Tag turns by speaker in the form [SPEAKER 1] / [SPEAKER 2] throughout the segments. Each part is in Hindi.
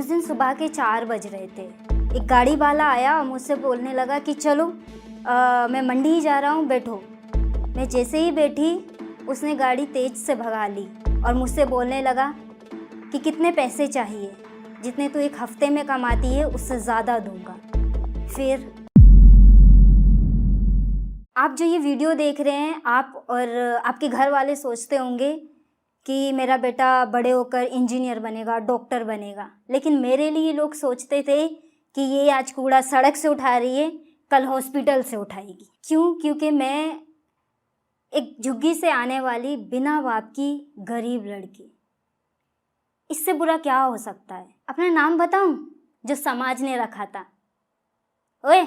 [SPEAKER 1] उस दिन सुबह के 4 बज रहे थे। एक गाड़ी वाला आया और मुझसे बोलने लगा कि चलो मैं मंडी ही जा रहा हूँ, बैठो। मैं जैसे ही बैठी उसने गाड़ी तेज़ से भगा ली और मुझसे बोलने लगा कि कितने पैसे चाहिए, जितने तू एक हफ्ते में कमाती है उससे ज़्यादा दूंगा। फिर आप जो ये वीडियो देख रहे हैं, आप और आपके घर वाले सोचते होंगे कि मेरा बेटा बड़े होकर इंजीनियर बनेगा, डॉक्टर बनेगा, लेकिन मेरे लिए लोग सोचते थे कि ये आज कूड़ा सड़क से उठा रही है, कल हॉस्पिटल से उठाएगी। क्यों? क्योंकि मैं एक झुग्गी से आने वाली बिना बाप की गरीब लड़की, इससे बुरा क्या हो सकता है? अपना नाम बताऊं जो समाज ने रखा था? ओए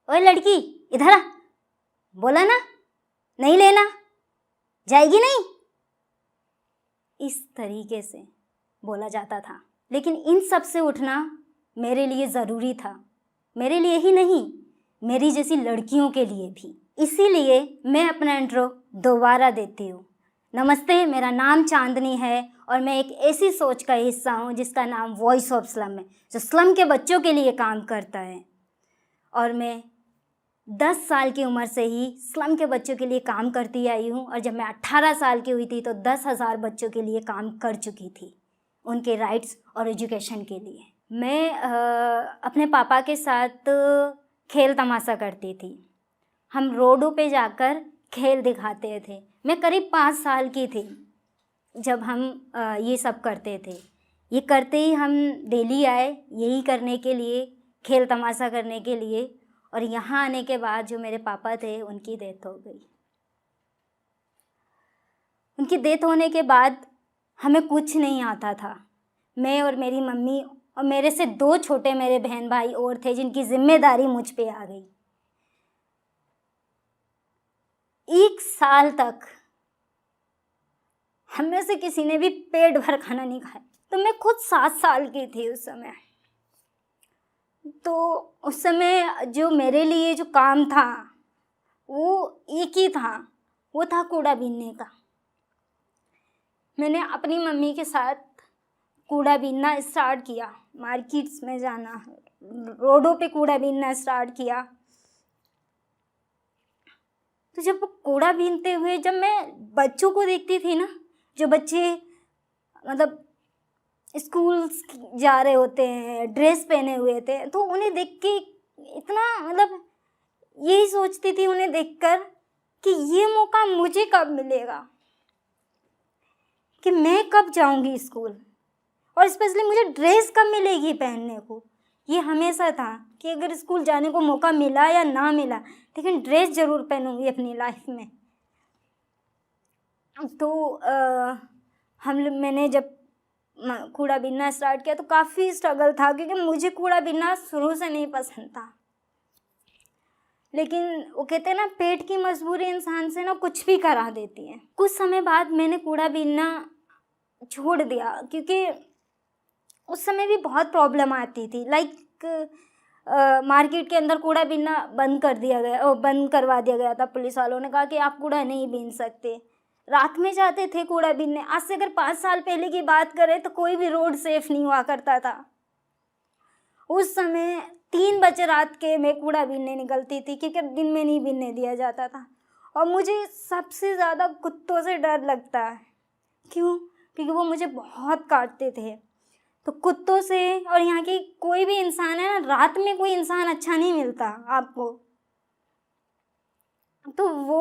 [SPEAKER 1] ओए लड़की, इधर आ, बोला ना नहीं लेना, जाएगी नहीं, इस तरीके से बोला जाता था। लेकिन इन सब से उठना मेरे लिए ज़रूरी था, मेरे लिए ही नहीं, मेरी जैसी लड़कियों के लिए भी। इसीलिए मैं अपना इंट्रो दोबारा देती हूँ। नमस्ते, मेरा नाम चांदनी है और मैं एक ऐसी सोच का हिस्सा हूँ जिसका नाम वॉइस ऑफ स्लम है, जो स्लम के बच्चों के लिए काम करता है। और मैं 10 साल की उम्र से ही स्लम के बच्चों के लिए काम करती आई हूँ और जब मैं 18 साल की हुई थी तो 10,000 बच्चों के लिए काम कर चुकी थी, उनके राइट्स और एजुकेशन के लिए। मैं अपने पापा के साथ खेल तमाशा करती थी। हम रोडों पे जाकर खेल दिखाते थे। मैं करीब 5 साल की थी जब हम ये सब करते थे। ये करते ही हम दिल्ली आए यही करने के लिए, खेल तमाशा करने के लिए। और यहाँ आने के बाद जो मेरे पापा थे उनकी डेथ हो गई। उनकी डेथ होने के बाद हमें कुछ नहीं आता था। मैं और मेरी मम्मी और मेरे से 2 छोटे मेरे बहन भाई और थे जिनकी जिम्मेदारी मुझ पे आ गई। 1 साल तक हम में से किसी ने भी पेट भर खाना नहीं खाया। तो मैं खुद 7 साल की थी उस समय। तो उस समय जो मेरे लिए जो काम था वो एक ही था, वो था कूड़ा बीनने का। मैंने अपनी मम्मी के साथ कूड़ा बीनना स्टार्ट किया, मार्केट्स में जाना, रोडों पे कूड़ा बीनना स्टार्ट किया। तो जब कूड़ा बीनते हुए जब मैं बच्चों को देखती थी ना, जो बच्चे मतलब स्कूल जा रहे होते हैं, ड्रेस पहने हुए थे, तो उन्हें देख के इतना मतलब यही सोचती थी उन्हें देखकर कि ये मौका मुझे कब मिलेगा, कि मैं कब जाऊंगी स्कूल, और स्पेशली मुझे ड्रेस कब मिलेगी पहनने को। ये हमेशा था कि अगर स्कूल जाने को मौका मिला या ना मिला, लेकिन ड्रेस ज़रूर पहनूंगी अपनी लाइफ में। तो मैंने जब कूड़ा बीनना स्टार्ट किया तो काफ़ी स्ट्रगल था, क्योंकि मुझे कूड़ा बीनना शुरू से नहीं पसंद था। लेकिन वो कहते हैं ना, पेट की मजबूरी इंसान से ना कुछ भी करा देती है। कुछ समय बाद मैंने कूड़ा बीनना छोड़ दिया, क्योंकि उस समय भी बहुत प्रॉब्लम आती थी। मार्केट के अंदर कूड़ा बीनना बंद करवा दिया गया था। पुलिस वालों ने कहा कि आप कूड़ा नहीं बीन सकते। रात में जाते थे कूड़ा बीनने। आज से अगर 5 साल पहले की बात करें तो कोई भी रोड सेफ नहीं हुआ करता था। उस समय 3 बजे रात के मैं कूड़ा बीनने निकलती थी, क्योंकि दिन में नहीं बीनने दिया जाता था। और मुझे सबसे ज़्यादा कुत्तों से डर लगता है। क्यों? क्योंकि वो मुझे बहुत काटते थे। तो कुत्तों से, और यहाँ की कोई भी इंसान है ना, रात में कोई इंसान अच्छा नहीं मिलता आपको। तो वो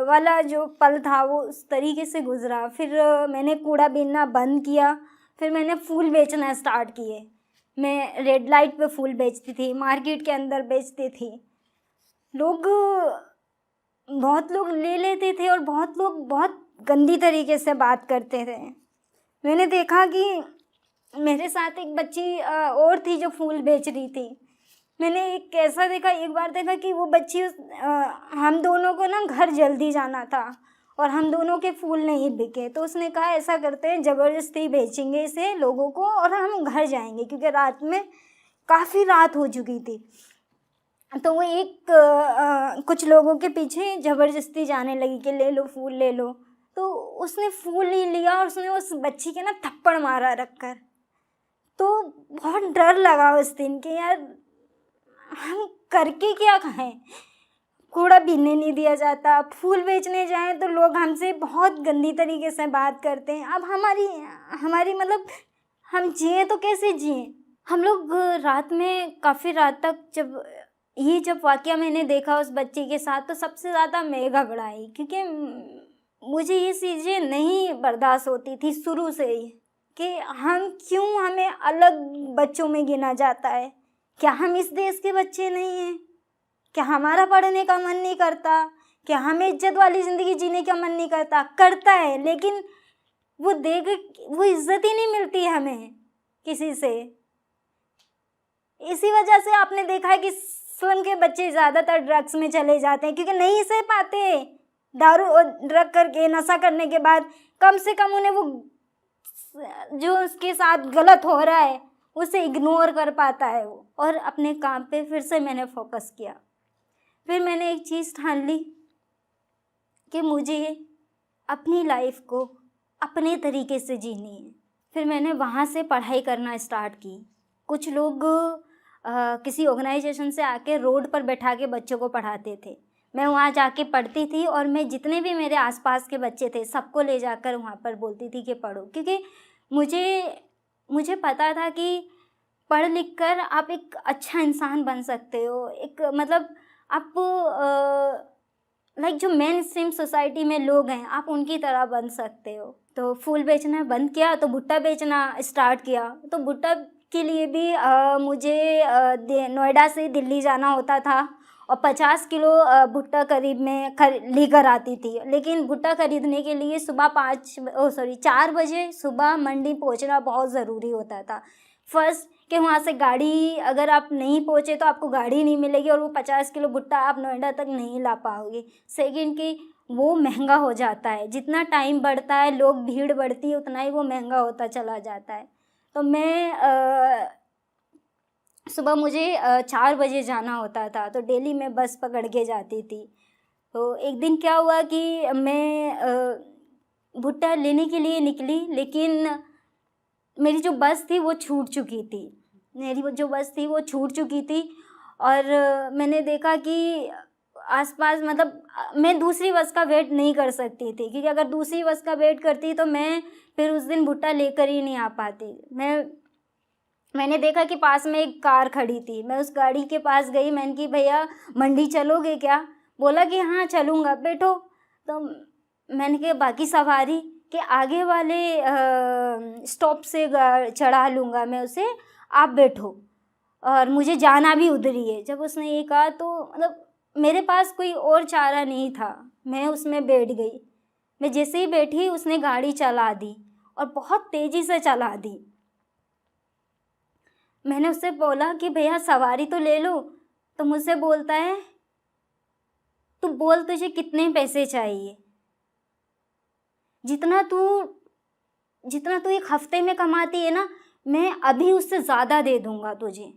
[SPEAKER 1] वाला जो पल था वो उस तरीके से गुजरा। फिर मैंने कूड़ा बीनना बंद किया। फिर मैंने फूल बेचना स्टार्ट किए। मैं रेड लाइट पे फूल बेचती थी, मार्केट के अंदर बेचती थी। बहुत लोग ले लेते थे और बहुत लोग बहुत गंदी तरीके से बात करते थे। मैंने देखा कि मेरे साथ एक बच्ची और थी जो फूल बेच रही थी। मैंने एक बार देखा कि वो बच्ची हम दोनों को ना घर जल्दी जाना था और हम दोनों के फूल नहीं बिके। तो उसने कहा ऐसा करते हैं, ज़बरदस्ती बेचेंगे इसे लोगों को और हम घर जाएंगे, क्योंकि रात में काफ़ी रात हो चुकी थी। तो वो कुछ लोगों के पीछे ज़बरदस्ती जाने लगी कि ले लो फूल ले लो। तो उसने फूल नहीं लिया और उसने उस बच्ची के ना थप्पड़ मारा रखकर। तो बहुत डर लगा उस दिन कि यार हम करके क्या खाएं। कूड़ा बीनने नहीं दिया जाता, फूल बेचने जाएं तो लोग हमसे बहुत गंदी तरीके से बात करते हैं। अब हमारी हमारी मतलब हम जिए तो कैसे जिए। हम लोग रात में काफ़ी रात तक जब वाक़या मैंने देखा उस बच्ची के साथ, तो सबसे ज़्यादा मैं घबराई, क्योंकि मुझे ये चीज़ें नहीं बर्दाश्त होती थी शुरू से ही कि हमें अलग बच्चों में गिना जाता है। क्या हम इस देश के बच्चे नहीं हैं? क्या हमारा पढ़ने का मन नहीं करता? क्या हमें इज्जत वाली ज़िंदगी जीने का मन नहीं करता? करता है, लेकिन वो इज्जत ही नहीं मिलती है हमें किसी से। इसी वजह से आपने देखा है कि स्लम के बच्चे ज़्यादातर ड्रग्स में चले जाते हैं, क्योंकि नहीं सह पाते दारू और ड्रग करके, नशा करने के बाद। कम से कम उन्हें वो जो उसके साथ गलत हो रहा है उसे इग्नोर कर पाता है वो। और अपने काम पे फिर से मैंने फोकस किया। फिर मैंने एक चीज़ ठान ली कि मुझे अपनी लाइफ को अपने तरीके से जीनी है। फिर मैंने वहाँ से पढ़ाई करना स्टार्ट की। कुछ लोग किसी ऑर्गेनाइजेशन से आके रोड पर बैठा के बच्चों को पढ़ाते थे। मैं वहाँ जाके पढ़ती थी और मैं जितने भी मेरे आसपास के बच्चे थे सबको ले जाकर वहाँ पर बोलती थी कि पढ़ो, क्योंकि मुझे पता था कि पढ़ लिख कर आप एक अच्छा इंसान बन सकते हो। एक मतलब आप लाइक जो मेन स्ट्रीम सोसाइटी में लोग हैं आप उनकी तरह बन सकते हो। तो फूल बेचना बंद किया तो भुट्टा बेचना स्टार्ट किया। तो भुट्टा के लिए भी मुझे नोएडा से दिल्ली जाना होता था और 50 किलो भुट्टा करीब में लेकर आती थी। लेकिन भुट्टा खरीदने के लिए सुबह 4 बजे सुबह मंडी पहुंचना बहुत ज़रूरी होता था। फर्स्ट कि वहाँ से गाड़ी अगर आप नहीं पहुँचे तो आपको गाड़ी नहीं मिलेगी और वो 50 किलो भुट्टा आप नोएडा तक नहीं ला पाओगे। सेकंड कि वो महंगा हो जाता है, जितना टाइम बढ़ता है लोग भीड़ बढ़ती है उतना ही वो महंगा होता चला जाता है। तो मैं सुबह मुझे 4 बजे जाना होता था, तो डेली मैं बस पकड़ के जाती थी। तो एक दिन क्या हुआ कि मैं भुट्टा लेने के लिए निकली, लेकिन मेरी जो बस थी वो छूट चुकी थी। और मैंने देखा कि आसपास मतलब मैं दूसरी बस का वेट नहीं कर सकती थी, क्योंकि अगर दूसरी बस का वेट करती तो मैं फिर उस दिन भुट्टा लेकर ही नहीं आ पाती। मैंने देखा कि पास में एक कार खड़ी थी। मैं उस गाड़ी के पास गई, मैंने कि भैया मंडी चलोगे क्या? बोला कि हाँ चलूँगा, बैठो। तो मैंने कहा बाकी सवारी के आगे वाले स्टॉप से चढ़ा लूँगा मैं उसे, आप बैठो और मुझे जाना भी उधर ही है। जब उसने ये कहा तो मतलब मेरे पास कोई और चारा नहीं था, मैं उसमें बैठ गई। मैं जैसे ही बैठी उसने गाड़ी चला दी और बहुत तेज़ी से चला दी। मैंने उससे बोला कि भैया सवारी तो ले लो, तो मुझसे बोलता है तू बोल तुझे कितने पैसे चाहिए, जितना तू एक हफ्ते में कमाती है ना, मैं अभी उससे ज़्यादा दे दूँगा तुझे।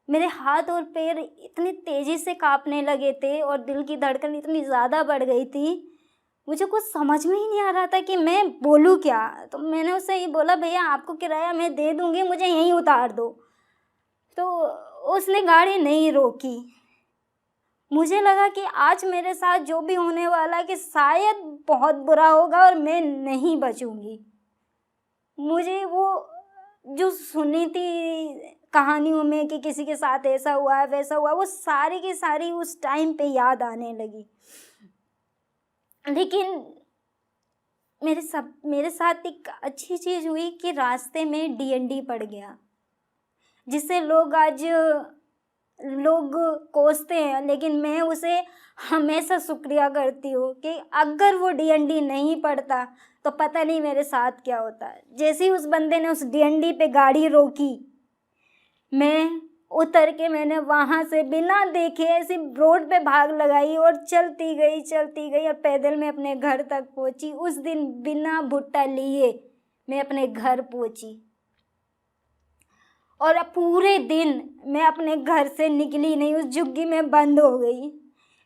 [SPEAKER 1] मेरे हाथ और पैर इतनी तेज़ी से काँपने लगे थे और दिल की धड़कन इतनी ज़्यादा बढ़ गई थी, मुझे कुछ समझ में ही नहीं आ रहा था कि मैं बोलूँ क्या। तो मैंने उससे ये बोला भैया आपको किराया मैं दे दूँगी, मुझे यहीं उतार दो। तो उसने गाड़ी नहीं रोकी। मुझे लगा कि आज मेरे साथ जो भी होने वाला है कि शायद बहुत बुरा होगा और मैं नहीं बचूँगी। मुझे वो जो सुनी थी कहानियों में कि किसी के साथ ऐसा हुआ वैसा हुआ, वो सारी की सारी उस टाइम पे याद आने लगी। लेकिन मेरे साथ एक अच्छी चीज़ हुई कि रास्ते में डीएनडी पड़ गया, जिससे लोग कोसते हैं, लेकिन मैं उसे हमेशा शुक्रिया करती हूँ कि अगर वो डीएनडी नहीं पड़ता तो पता नहीं मेरे साथ क्या होता। जैसे ही उस बंदे ने उस डीएनडी पे गाड़ी रोकी, मैं उतर के मैंने वहाँ से बिना देखे ऐसी रोड पे भाग लगाई और चलती गई और पैदल मैं अपने घर तक पहुँची। उस दिन बिना भुट्टा लिए मैं अपने घर पहुँची और पूरे दिन मैं अपने घर से निकली नहीं, उस झुग्गी में बंद हो गई।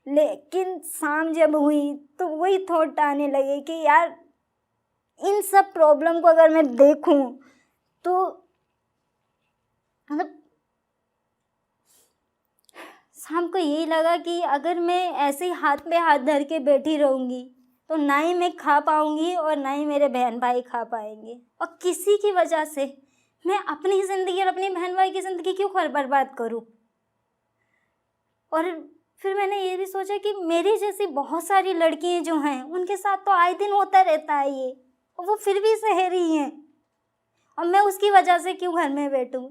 [SPEAKER 1] लेकिन शाम जब हुई तो वही थॉट आने लगे कि यार इन सब प्रॉब्लम को अगर मैं देखूं तो मतलब शाम को यही लगा कि अगर मैं ऐसे ही हाथ पे हाथ धर के बैठी रहूँगी तो ना ही मैं खा पाऊँगी और ना ही मेरे बहन भाई खा पाएंगे। और किसी की वजह से मैं अपनी ज़िंदगी और अपनी बहन भाई की ज़िंदगी क्यों बर्बाद करूँ। और फिर मैंने ये भी सोचा कि मेरी जैसी बहुत सारी लड़कियाँ जो हैं उनके साथ तो आए दिन होता रहता है ये, और वो फिर भी सह रही हैं, और मैं उसकी वजह से क्यों घर में बैठूं।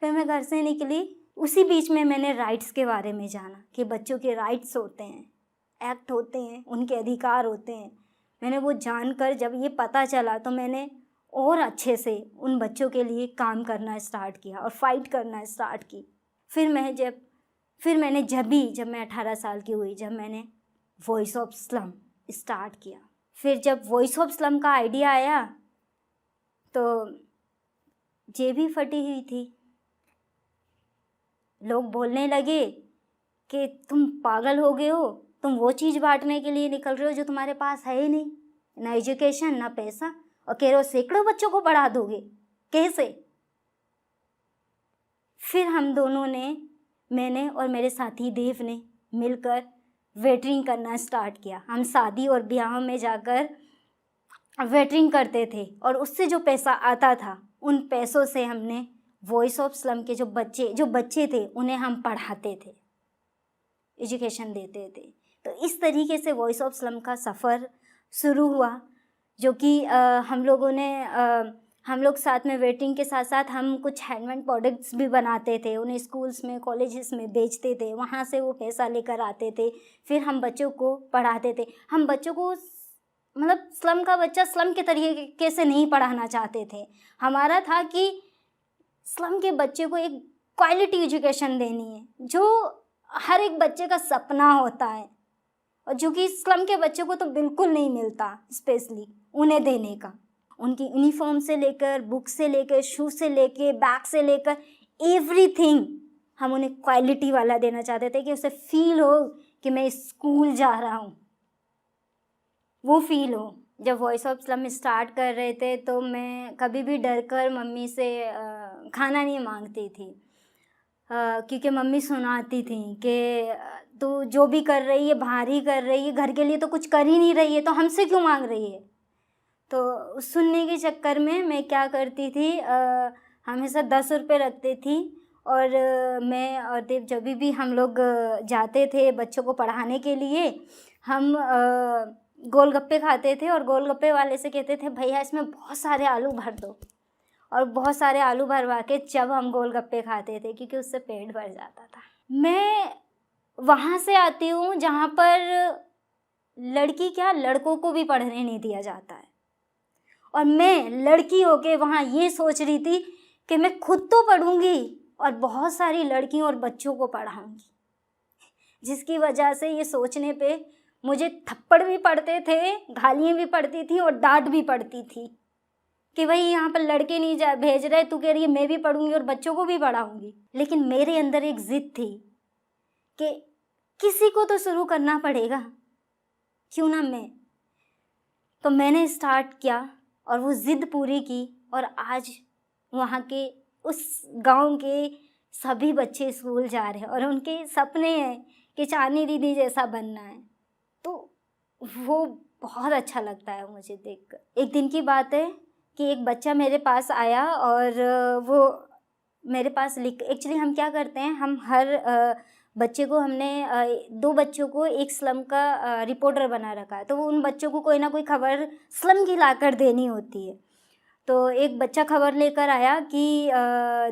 [SPEAKER 1] फिर मैं घर से निकली, उसी बीच में मैंने राइट्स के बारे में जाना कि बच्चों के राइट्स होते हैं, एक्ट होते हैं, उनके अधिकार होते हैं। मैंने वो जानकर जब ये पता चला तो मैंने और अच्छे से उन बच्चों के लिए काम करना स्टार्ट किया और फाइट करना स्टार्ट की। जब मैं 18 साल की हुई, जब मैंने वॉइस ऑफ स्लम स्टार्ट किया, फिर जब वॉइस ऑफ स्लम का आइडिया आया तो जेबी फटी हुई थी। लोग बोलने लगे कि तुम पागल हो गए हो, तुम वो चीज़ बांटने के लिए निकल रहे हो जो तुम्हारे पास है ही नहीं, ना एजुकेशन ना पैसा, और कह रहे हो सैकड़ों बच्चों को पढ़ा दोगे, कैसे। फिर हम दोनों ने, मैंने और मेरे साथी देव ने मिलकर वेटरिंग करना स्टार्ट किया। हम शादी और ब्याह में जाकर वेटरिंग करते थे और उससे जो पैसा आता था उन पैसों से हमने वॉइस ऑफ स्लम के जो बच्चे थे उन्हें हम पढ़ाते थे, एजुकेशन देते थे। तो इस तरीके से वॉइस ऑफ स्लम का सफ़र शुरू हुआ, जो कि हम लोग साथ में वेटिंग के साथ साथ हम कुछ हैंडमेड प्रोडक्ट्स भी बनाते थे, उन्हें स्कूल्स में कॉलेजेस में बेचते थे, वहाँ से वो पैसा लेकर आते थे, फिर हम बच्चों को पढ़ाते थे। हम बच्चों को मतलब स्लम का बच्चा स्लम के तरीके से नहीं पढ़ाना चाहते थे, हमारा था कि स्लम के बच्चे को एक क्वालिटी एजुकेशन देनी है जो हर एक बच्चे का सपना होता है, और जो कि स्लम के बच्चों को तो बिल्कुल नहीं मिलता, स्पेशली उन्हें देने का। उनकी यूनिफॉर्म से लेकर, बुक से लेकर, शू से लेकर, बैग से लेकर, एवरीथिंग हम उन्हें क्वालिटी वाला देना चाहते थे कि उसे फील हो कि मैं स्कूल जा रहा हूँ, वो फील हो। जब वॉइस ऑफ स्लम स्टार्ट कर रहे थे तो मैं कभी भी डर कर मम्मी से खाना नहीं मांगती थी, क्योंकि मम्मी सुनाती थी कि तू जो भी कर रही है बाहर ही कर रही है, घर के लिए तो कुछ कर ही नहीं रही है, तो हमसे क्यों मांग रही है। तो सुनने के चक्कर में मैं क्या करती थी, हमेशा 10 रुपये रखती थी, और मैं और देव जब भी हम लोग जाते थे बच्चों को पढ़ाने के लिए, हम गोलगप्पे खाते थे और गोलगप्पे वाले से कहते थे भैया इसमें बहुत सारे आलू भर दो, और बहुत सारे आलू भरवा के जब हम गोलगप्पे खाते थे क्योंकि उससे पेट भर जाता था। मैं वहाँ से आती हूँ जहाँ पर लड़की क्या लड़कों को भी पढ़ने नहीं दिया जाता है, और मैं लड़की होके वहाँ ये सोच रही थी कि मैं खुद तो पढ़ूंगी और बहुत सारी लड़कियों और बच्चों को पढ़ाऊंगी, जिसकी वजह से ये सोचने पे मुझे थप्पड़ भी पड़ते थे, गालियाँ भी पड़ती थी और डांट भी पड़ती थी कि भाई यहाँ पर लड़के नहीं भेज रहे, तू कह रही है मैं भी पढ़ूंगी और बच्चों को भी पढ़ाऊंगी। लेकिन मेरे अंदर एक जिद थी कि किसी को तो शुरू करना पड़ेगा, क्यों ना मैं। तो मैंने स्टार्ट किया और वो ज़िद पूरी की, और आज वहाँ के उस गांव के सभी बच्चे स्कूल जा रहे हैं और उनके सपने हैं कि चांदनी दीदी जैसा बनना है। तो वो बहुत अच्छा लगता है मुझे देखकर। एक दिन की बात है कि एक बच्चा मेरे पास आया और वो मेरे पास एक्चुअली हम क्या करते हैं, हम हर बच्चे को हमने 2 बच्चों को एक स्लम का रिपोर्टर बना रखा है, तो वो उन बच्चों को कोई ना कोई खबर स्लम की लाकर देनी होती है। तो एक बच्चा खबर लेकर आया कि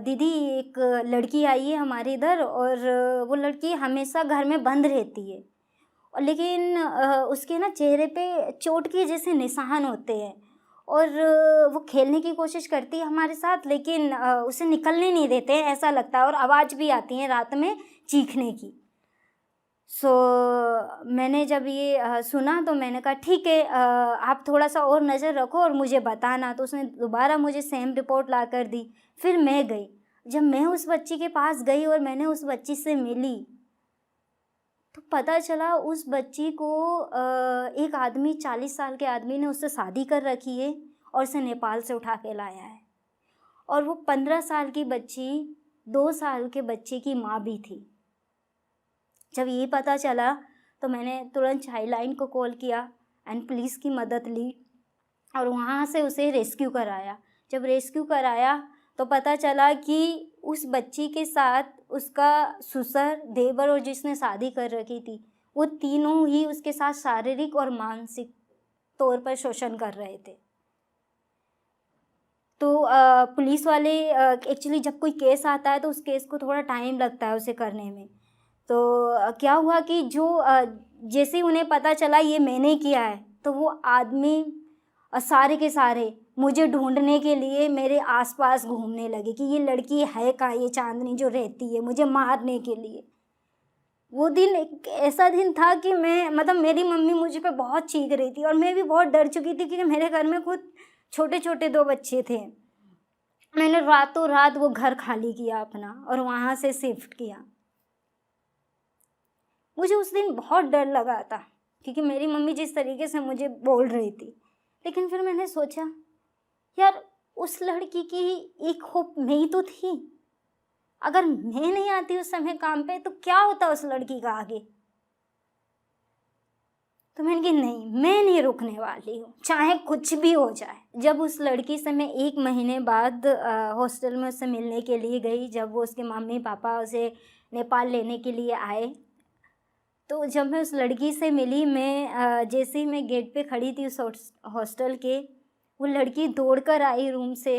[SPEAKER 1] दीदी एक लड़की आई है हमारे इधर, और वो लड़की हमेशा घर में बंद रहती है, और लेकिन उसके ना चेहरे पे चोट के जैसे निशान होते हैं, और वो खेलने की कोशिश करती है हमारे साथ, लेकिन उसे निकलने नहीं देते हैं ऐसा लगता है, और आवाज़ भी आती है रात में चीखने की। मैंने जब ये सुना तो मैंने कहा ठीक है, आप थोड़ा सा और नज़र रखो और मुझे बताना। तो उसने दोबारा मुझे सेम रिपोर्ट ला कर दी। फिर मैं गई, जब मैं उस बच्ची के पास गई और मैंने उस बच्ची से मिली तो पता चला उस बच्ची को एक आदमी 40 साल के आदमी ने उससे शादी कर रखी है, और उसे नेपाल से उठा के लाया है। और वो 15 साल की बच्ची 2 साल के बच्चे की माँ भी थी। जब ये पता चला तो मैंने तुरंत चाइल्ड लाइन को कॉल किया एंड पुलिस की मदद ली और वहाँ से उसे रेस्क्यू कराया। जब रेस्क्यू कराया तो पता चला कि उस बच्ची के साथ उसका ससुर, देवर और जिसने शादी कर रखी थी, वो तीनों ही उसके साथ शारीरिक और मानसिक तौर पर शोषण कर रहे थे। तो पुलिस वाले एक्चुअली जब कोई केस आता है तो उस केस को थोड़ा टाइम लगता है उसे करने में। तो क्या हुआ कि जैसे ही उन्हें पता चला ये मैंने किया है, तो वो आदमी सारे के सारे मुझे ढूंढने के लिए मेरे आसपास घूमने लगे कि ये लड़की है कहाँ, ये चांदनी जो रहती है, मुझे मारने के लिए। वो दिन एक ऐसा दिन था कि मेरी मम्मी मुझ पे बहुत चीख रही थी और मैं भी बहुत डर चुकी थी क्योंकि मेरे घर में खुद छोटे छोटे 2 बच्चे थे। मैंने रातों रात वो घर खाली किया अपना और वहाँ से शिफ्ट किया। मुझे उस दिन बहुत डर लगा था क्योंकि मेरी मम्मी जिस तरीके से मुझे बोल रही थी, लेकिन फिर मैंने सोचा यार उस लड़की की एक होप मैं ही तो थी। अगर मैं नहीं आती उस समय काम पे तो क्या होता उस लड़की का आगे। तो मैंने कहा नहीं, मैं नहीं रुकने वाली हूँ, चाहे कुछ भी हो जाए। जब उस लड़की से मैं 1 महीने बाद हॉस्टल में उससे मिलने के लिए गई, जब वो उसके मम्मी पापा उसे नेपाल लेने के लिए आए, तो जब मैं उस लड़की से मिली, जैसे ही मैं गेट पे खड़ी थी उस हॉस्टल के, वो लड़की दौड़ कर आई रूम से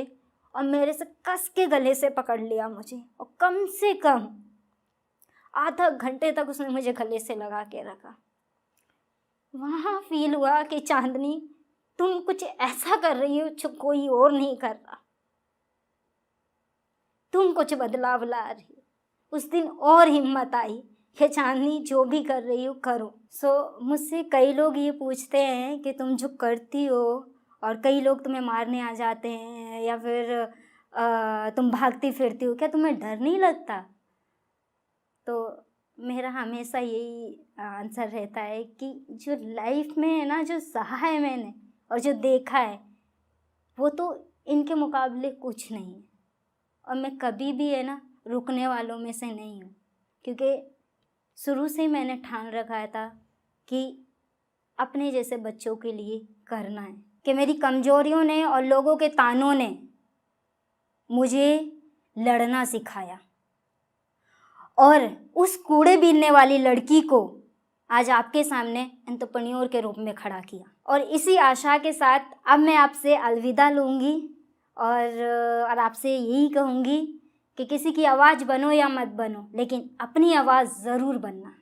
[SPEAKER 1] और मेरे से कस के गले से पकड़ लिया मुझे और कम से कम आधा घंटे तक उसने मुझे गले से लगा के रखा। वहाँ फील हुआ कि चांदनी तुम कुछ ऐसा कर रही हो जो कोई और नहीं कर रहा, तुम कुछ बदलाव ला रही हो। उस दिन और हिम्मत आई कि चांदनी जो भी कर रही हो करो। मुझसे कई लोग ये पूछते हैं कि तुम जो करती हो, और कई लोग तुम्हें मारने आ जाते हैं या फिर तुम भागती फिरती हो, क्या तुम्हें डर नहीं लगता? तो मेरा हमेशा यही आंसर रहता है कि जो लाइफ में है ना, जो सहा है मैंने और जो देखा है, वो तो इनके मुकाबले कुछ नहीं है। और मैं कभी भी है ना रुकने वालों में से नहीं हूँ, क्योंकि शुरू से ही मैंने ठान रखा था कि अपने जैसे बच्चों के लिए करना है। कि मेरी कमज़ोरियों ने और लोगों के तानों ने मुझे लड़ना सिखाया और उस कूड़े बीनने वाली लड़की को आज आपके सामने एंटरप्रेन्योर के रूप में खड़ा किया। और इसी आशा के साथ अब मैं आपसे अलविदा लूँगी और आपसे यही कहूँगी कि किसी की आवाज़ बनो या मत बनो, लेकिन अपनी आवाज़ ज़रूर बनना।